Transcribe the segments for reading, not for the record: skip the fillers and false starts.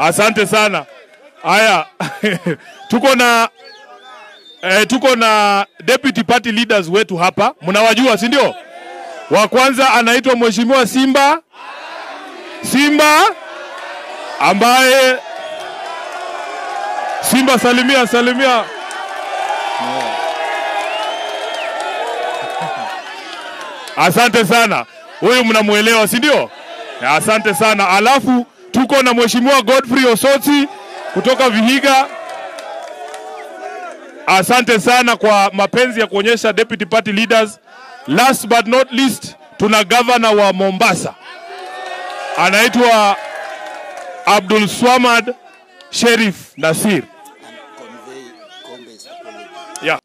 Asante sana. Haya. tuko na deputy party leaders wetu hapa. Mnawajua, si ndio? Wa kwanza anaitwa Mheshimiwa Simba ambaye Simba, salimia. Asante sana. Huyu mnamuelewa, si ndio? Asante sana. Alafu tuko na Mheshimiwa Godfrey Osotsi kutoka Vihiga. Asante sana kwa mapenzi ya kuonyesha deputy party leaders. Last but not least, tuna governor wa Mombasa. Anaitwa Abdul Swamad Sherif Nasir.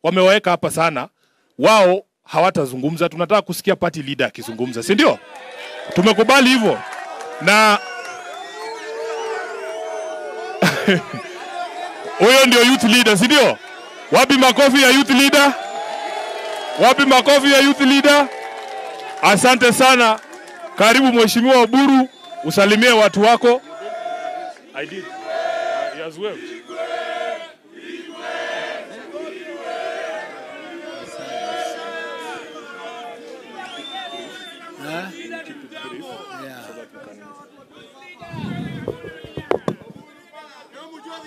Wameweka hapa sana. Wao hawatazungumza, tunataka kusikia party leader akizungumza, si ndio? Tumekubali hivyo. Na huyo ndio youth leader, si ndio? Wapi makofi ya youth leader? Asante sana. Karibu Mheshimiwa Oburu, usalimie watu wako. I did. As well.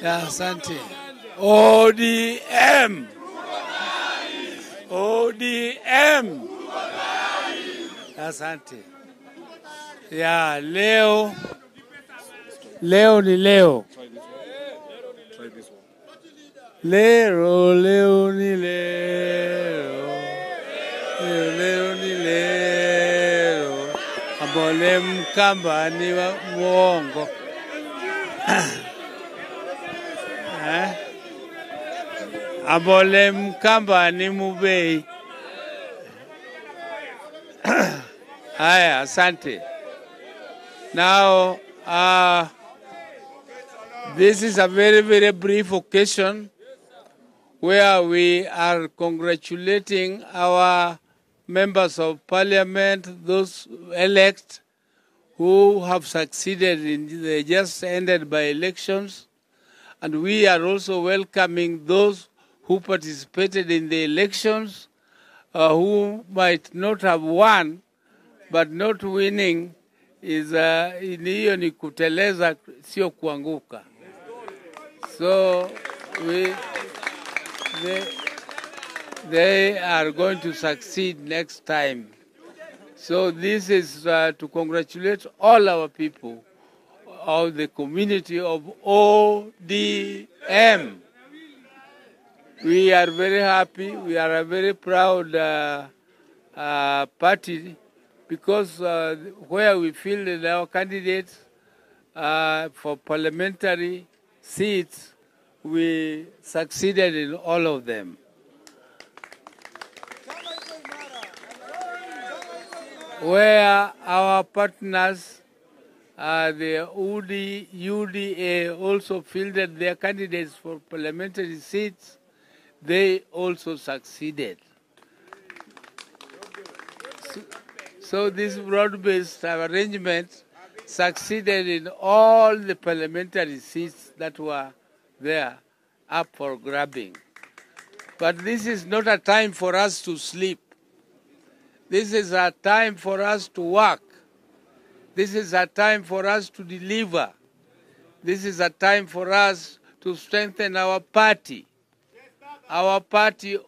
Asante. ODM. Asante. Leo ni leo. Leo ni leo. Ambole mkamba ni mwongo. Ambole mkamba ni mubei. Haya, asante. Now, this is a very, very brief occasion where we are congratulating our members of parliament, those elect who have succeeded in the just ended by elections. And we are also welcoming those who participated in the elections, who might not have won, but not winning is hiyo ni kuteleza, sio kuanguka. So they are going to succeed next time. So this is to congratulate all our people of the community of ODM. We are very happy. We are a very proud party because where we feel that our candidates for parliamentary seats, we succeeded in all of them. Where our partners, the UDA, also fielded their candidates for parliamentary seats, they also succeeded. So this broad-based arrangement succeeded in all the parliamentary seats that were there up for grabbing. But this is not a time for us to sleep. This is a time for us to work. This is a time for us to deliver. This is a time for us to strengthen our party ODM.